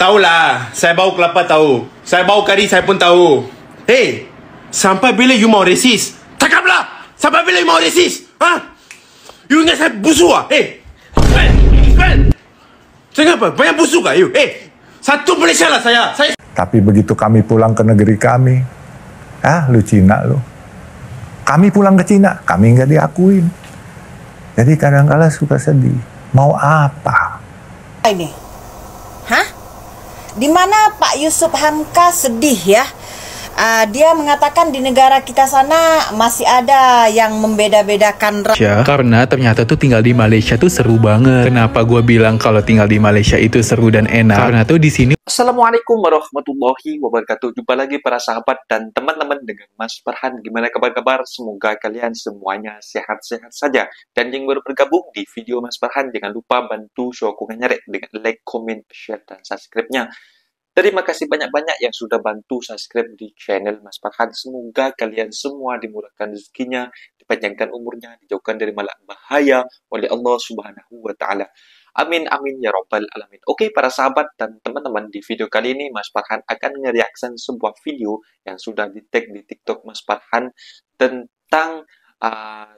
Tahulah, saya bau kelapa tahu. Saya bau kari, saya pun tahu. Hey, sampai bila you mau resis? Cakaplah! Sampai bila you mau resis? Ha? You ingat saya busuk ah? Hey! Saya apa? Banyak busuk ah you? Hey! Satu Malaysia lah saya. Tapi begitu kami pulang ke negeri kami, lu Cina lu. Kami pulang ke Cina, kami nggak diakuin. Jadi kadang-kala suka sedih. Mau apa? Ini, hah? Di mana Pak Yusuf Hamka sedih ya? Dia mengatakan di negara kita sana masih ada yang membeda-bedakan karena ternyata tuh tinggal di Malaysia tuh seru banget. Kenapa gue bilang kalau tinggal di Malaysia itu seru dan enak? Karena tuh di sini. Assalamualaikum warahmatullahi wabarakatuh. Jumpa lagi para sahabat dan teman-teman dengan Mas Farhan. Gimana kabar-kabar? Semoga kalian semuanya sehat-sehat saja. Dan yang baru bergabung di video Mas Farhan, jangan lupa bantu sokongannya dengan like, comment, share, dan subscribe-nya. Terima kasih banyak-banyak yang sudah bantu subscribe di channel Mas Farhan. Semoga kalian semua dimurahkan rezekinya, dipanjangkan umurnya, dijauhkan dari malak bahaya oleh Allah Subhanahu wa Ta'ala. Amin, amin, ya Rabbal Alamin. Oke, para sahabat dan teman-teman, di video kali ini Mas Farhan akan nge-reaction sebuah video yang sudah di-tag di TikTok Mas Farhan tentang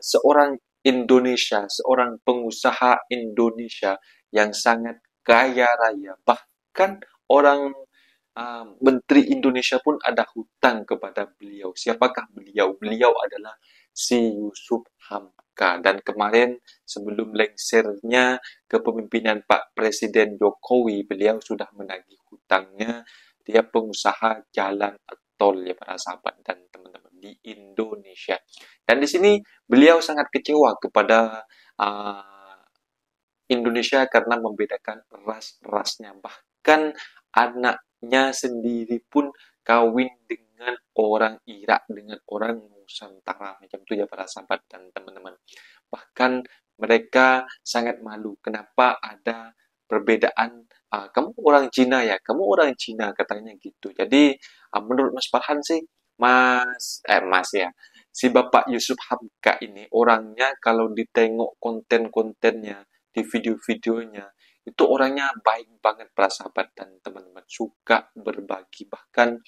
seorang Indonesia, seorang pengusaha Indonesia yang sangat kaya raya. Bahkan orang Menteri Indonesia pun ada hutang kepada beliau. Siapakah beliau? Beliau adalah si Yusuf Hamka. Dan kemarin sebelum lengsernya kepemimpinan Pak Presiden Jokowi, beliau sudah menagih hutangnya. Dia pengusaha jalan tol ya para sahabat dan teman-teman di Indonesia. Dan di sini beliau sangat kecewa kepada Indonesia karena membedakan ras-rasnya. Bahkan anaknya sendiri pun kawin dengan orang Irak, dengan orang Nusantara. Macam itu ya para sahabat dan teman-teman. Bahkan mereka sangat malu. Kenapa ada perbedaan? Kamu orang Cina ya? Kamu orang Cina katanya gitu. Jadi menurut Mas Farhan sih, si Bapak Yusuf Hamka ini orangnya kalau ditengok konten-kontennya, di video-videonya, itu orangnya baik banget para sahabat dan teman-teman, suka berbagi, bahkan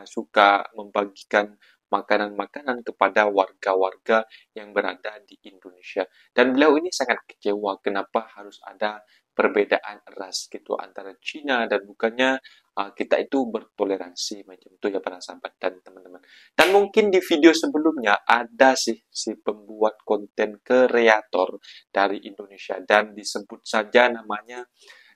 suka membagikan makanan-makanan kepada warga-warga yang berada di Indonesia. Dan beliau ini sangat kecewa kenapa harus ada perbedaan ras gitu antara Cina dan bukannya kita itu bertoleransi macam itu ya para sahabat dan teman-teman. Dan mungkin di video sebelumnya ada si pembuat konten kreator dari Indonesia dan disebut saja namanya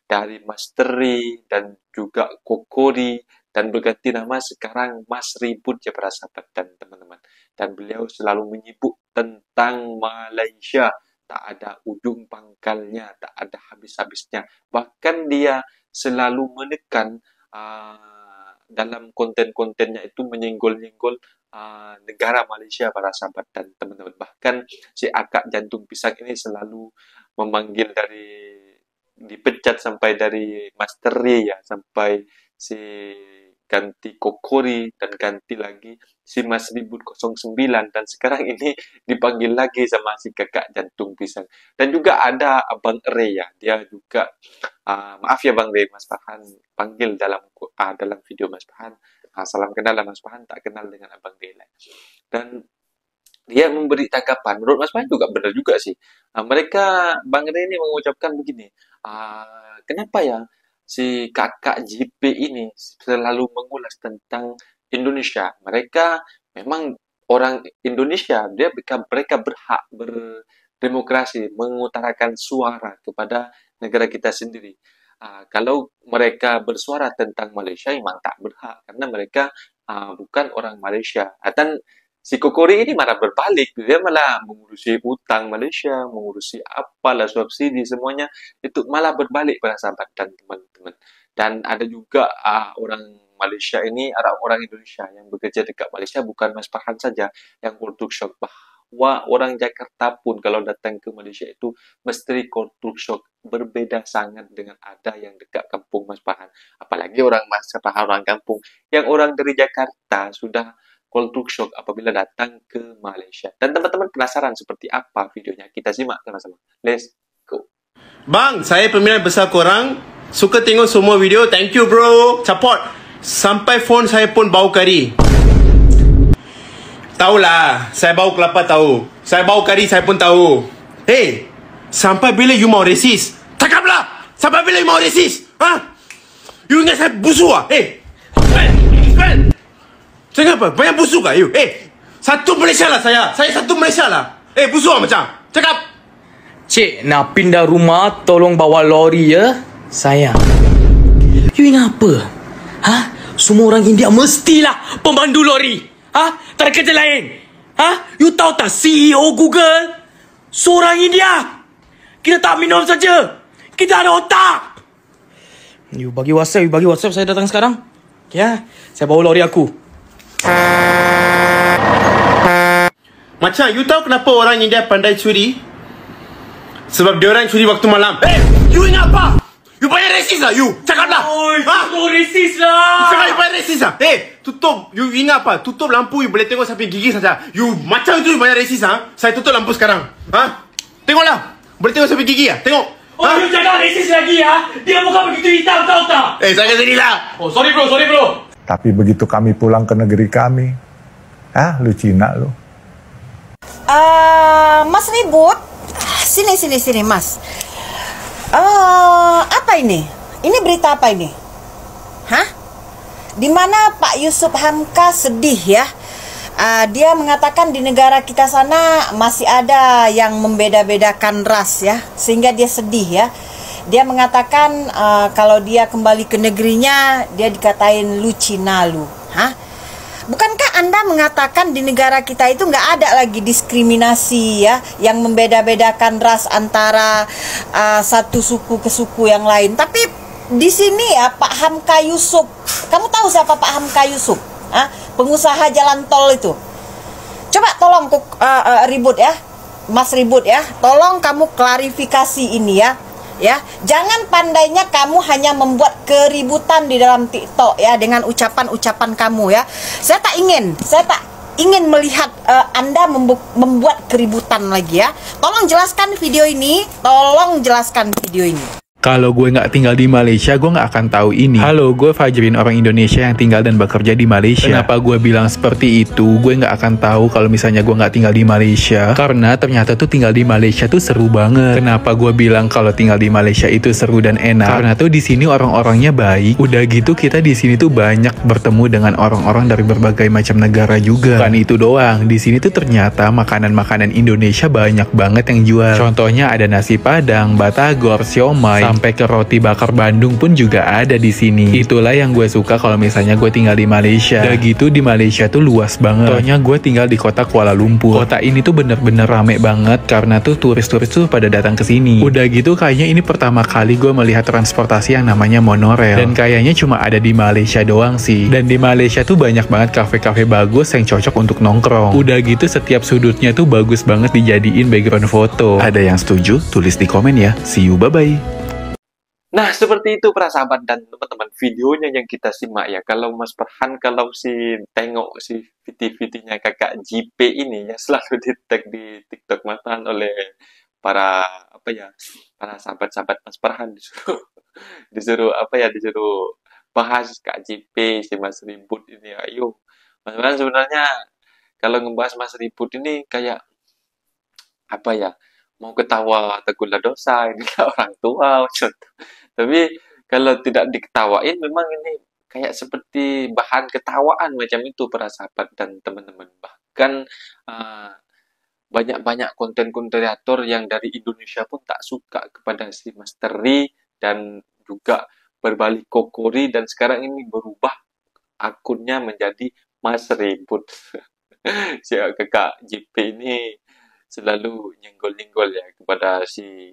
dari Mas Teri dan juga Kokori dan berganti nama sekarang Mas Ribut ya para sahabat dan teman-teman. Dan beliau selalu menyebut tentang Malaysia, tak ada ujung pangkalnya, tak ada habis-habisnya. Bahkan dia selalu menekan dalam konten-kontennya itu menyenggol-nyenggol negara Malaysia para sahabat dan teman-teman. Bahkan si akak jantung pisang ini selalu memanggil dari dipecat sampai dari Mas Teri ya, sampai si ganti Kokori dan ganti lagi si Mas Ribut 09 dan sekarang ini dipanggil lagi sama si kakak jantung pisang. Dan juga ada Abang Ray ya, dia juga maaf ya Bang Ray, Mas Farhan panggil dalam video Mas Farhan, salam kenal lah Mas Farhan, tak kenal dengan Abang Ray. Dan dia memberi tanggapan, menurut Mas Farhan juga benar juga sih. Mereka Bang Ray ini mengucapkan begini, kenapa ya si kakak JP ini selalu mengulas tentang Indonesia. Mereka memang orang Indonesia, mereka berhak berdemokrasi, mengutarakan suara kepada negara kita sendiri. Kalau mereka bersuara tentang Malaysia, memang tak berhak, karena mereka bukan orang Malaysia. Dan si Kokori ini malah berbalik, dia malah mengurusi utang Malaysia, mengurusi apalah subsidi semuanya, itu malah berbalik pada sahabat dan teman-teman. Dan ada juga orang Malaysia ini, orang Indonesia yang bekerja dekat Malaysia, bukan Mas Farhan saja yang kultur shock, bahwa orang Jakarta pun kalau datang ke Malaysia itu mesti kultur shock, berbeda sangat dengan ada yang dekat kampung Mas Farhan. Apalagi orang Mas Farhan orang kampung, yang orang dari Jakarta sudah culture shock apabila datang ke Malaysia. Dan teman-teman penasaran seperti apa videonya? Kita simak sama-sama. Let's go. Bang, saya pemilihan besar korang. Suka tengok semua video. Thank you bro. Support. Sampai phone saya pun bau kari. Tahulah, saya bau kelapa tahu. Saya bau kari, saya pun tahu. Hey, sampai bila you mau resis? Cakaplah. Sampai bila you mau resis? Ha? You ingat saya busuk ah? Hey. Cakap apa? Banyak busuk ah you? Hey. Satu Malaysia lah saya. Saya satu Malaysia lah. Busuk macam. Cakap. Cik, nak pindah rumah, tolong bawa lori ya. Sayang. You ingat apa? Ha? Semua orang India mestilah pemandu lori. Ha? Tak ada kerja lain. Ha? You tahu tak CEO Google? Seorang India. Kita tak minum saja. Kita ada otak. You bagi WhatsApp saya datang sekarang. Ya, saya bawa lori aku. Macam you tahu kenapa orang India pandai curi? Sebab dia orang curi waktu malam. You ingat apa? You banyak resis lah you. Cakaplah. Oh, resis lah. Cakap you banyak resis lah. Tutup. You ingat apa? Tutup lampu, you boleh tengok sampai gigi saja. You macam itu you banyak resis ha? Saya tutup lampu sekarang. Ha? Tengoklah. Boleh tengok sampai gigi ya? Tengok. You cakap resis lagi ya? Dia bukan begitu hitam, tahu tak? Saya kat sini lah. Oh, sorry bro. Tapi begitu kami pulang ke negeri kami, lu Cina lu. Mas ribut. Sini Mas. Apa ini? Ini berita apa ini? Hah? Di mana Pak Yusuf Hamka sedih ya? Dia mengatakan di negara kita sana masih ada yang membeda-bedakan ras ya, sehingga dia sedih ya. Dia mengatakan kalau dia kembali ke negerinya dia dikatain lu Cina lu. Hah? Bukankah Anda mengatakan di negara kita itu nggak ada lagi diskriminasi ya, yang membeda-bedakan ras antara satu suku ke suku yang lain? Tapi di sini ya Pak Hamka Yusuf, kamu tahu siapa Pak Hamka Yusuf? Pengusaha jalan tol itu. Coba tolong ribut ya, Mas ribut ya, tolong kamu klarifikasi ini ya. Ya, jangan pandainya kamu hanya membuat keributan di dalam TikTok ya dengan ucapan-ucapan kamu ya. Saya tak ingin melihat Anda membuat keributan lagi ya. Tolong jelaskan video ini. Kalau gue nggak tinggal di Malaysia, gue nggak akan tahu ini. Halo, gue Fajrin, orang Indonesia yang tinggal dan bekerja di Malaysia. Kenapa gue bilang seperti itu? Gue nggak akan tahu kalau misalnya gue nggak tinggal di Malaysia. Karena ternyata tuh tinggal di Malaysia tuh seru banget. Kenapa gue bilang kalau tinggal di Malaysia itu seru dan enak? Karena tuh di sini orang-orangnya baik. Udah gitu kita di sini tuh banyak bertemu dengan orang-orang dari berbagai macam negara juga. Bukan itu doang, di sini tuh ternyata makanan-makanan Indonesia banyak banget yang jual. Contohnya ada nasi padang, batagor, siomay, sampai ke roti bakar Bandung pun juga ada di sini. Itulah yang gue suka kalau misalnya gue tinggal di Malaysia. Udah gitu di Malaysia tuh luas banget. Contohnya gue tinggal di kota Kuala Lumpur. Kota ini tuh bener-bener rame banget karena tuh turis-turis tuh pada datang ke sini. Udah gitu kayaknya ini pertama kali gue melihat transportasi yang namanya monorail. Dan kayaknya cuma ada di Malaysia doang sih. Dan di Malaysia tuh banyak banget kafe-kafe bagus yang cocok untuk nongkrong. Udah gitu setiap sudutnya tuh bagus banget dijadiin background foto. Ada yang setuju? Tulis di komen ya. See you, bye-bye. Nah, seperti itu para sahabat dan teman-teman videonya yang kita simak ya. Kalau Mas Farhan, kalau tengok video-videonya kakak JP ini ya selalu di-tag di TikTok Mas Farhan oleh para para sahabat-sahabat Mas Farhan disuruh bahas Kak JP si Mas Ribut ini. Ayo, Mas Farhan sebenarnya kalau ngebahas Mas Ribut ini kayak mau ketawa teguhlah dosa, ini orang tua contoh. Tapi kalau tidak diketawain memang ini kayak seperti bahan ketawaan macam itu para sahabat dan teman-teman. Bahkan banyak-banyak konten kreator yang dari Indonesia pun tak suka kepada si Master Ri dan juga berbalik kokori dan sekarang ini berubah akunnya menjadi Mas Ribut. Si kakak JP ini selalu nyenggol-nyenggol ya kepada si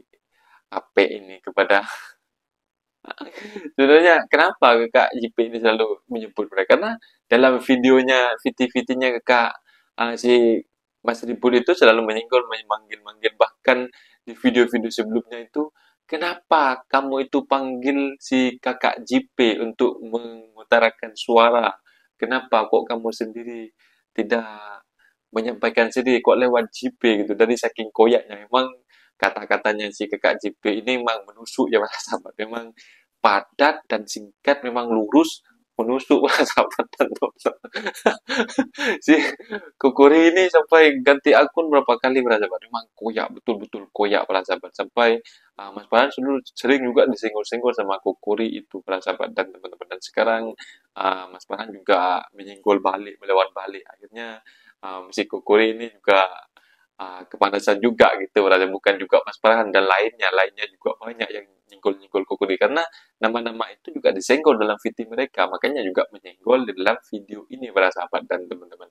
AP ini, kepada sebenarnya kenapa kakak JP ini selalu menyebut mereka? Karena dalam videonya kakak si Mas Ribut itu selalu menyenggol, memanggil-manggil. Bahkan di video-video sebelumnya itu, kenapa kamu itu panggil si kakak JP untuk mengutarakan suara? Kenapa kok kamu sendiri tidak menyampaikan sendiri, kok lewat JP gitu? Dari saking koyaknya memang kata-katanya si kakak JP ini memang menusuk ya para sahabat. Memang padat dan singkat, memang lurus, menusuk para sahabat dan teman-teman. Si Kokori ini sampai ganti akun berapa kali para sahabat, memang koyak, betul-betul koyak para sahabat. Sampai Mas Farhan dulu sering juga disenggol-senggol sama Kokori itu para sahabat dan teman-teman. Dan sekarang Mas Farhan juga menyenggol balik, melawan balik. Akhirnya si Kokori ini juga kepanasan juga gitu, berarti bukan juga Mas Farhan dan lainnya juga banyak yang nyenggol-nyenggol Kokori, karena nama-nama itu juga disenggol dalam video mereka, makanya juga menyenggol di dalam video ini para sahabat dan teman-teman.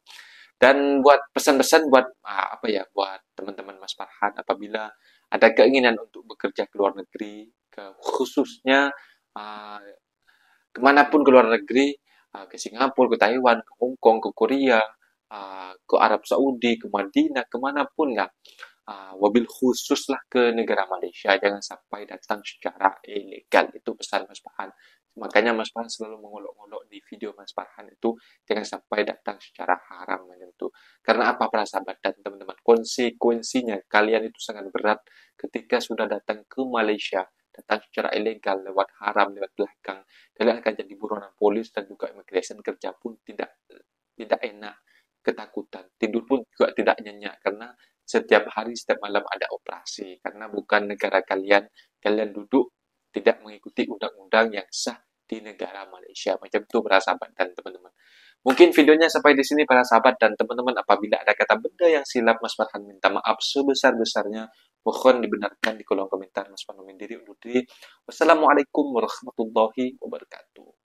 Dan buat pesan-pesan buat buat teman-teman Mas Farhan, apabila ada keinginan untuk bekerja ke luar negeri, khususnya kemanapun ke luar negeri, ke Singapura, ke Taiwan, ke Hong Kong, ke Korea, ke Arab Saudi, ke Madinah, kemanapun lah, wabil khusus lah ke negara Malaysia, jangan sampai datang secara ilegal. Itu pesan Mas Farhan. Makanya Mas Farhan selalu mengolok-olok di video Mas Farhan itu, jangan sampai datang secara haram macam itu. Karena apa para sahabat dan teman-teman, konsekuensinya kalian itu sangat berat ketika sudah datang ke Malaysia, datang secara ilegal, lewat haram, lewat belakang. Kalian akan jadi buronan polis dan juga immigration, kerja pun tidak enak, ketakutan, tidur pun juga tidak nyenyak, karena setiap hari, setiap malam ada operasi, karena bukan negara kalian duduk tidak mengikuti undang-undang yang sah di negara Malaysia. Macam itu para sahabat dan teman-teman. Mungkin videonya sampai di sini para sahabat dan teman-teman. Apabila ada kata benda yang silap, Mas Farhan minta maaf sebesar-besarnya. Mohon dibenarkan di kolom komentar. Mas Farhan undur diri. Wassalamualaikum warahmatullahi wabarakatuh.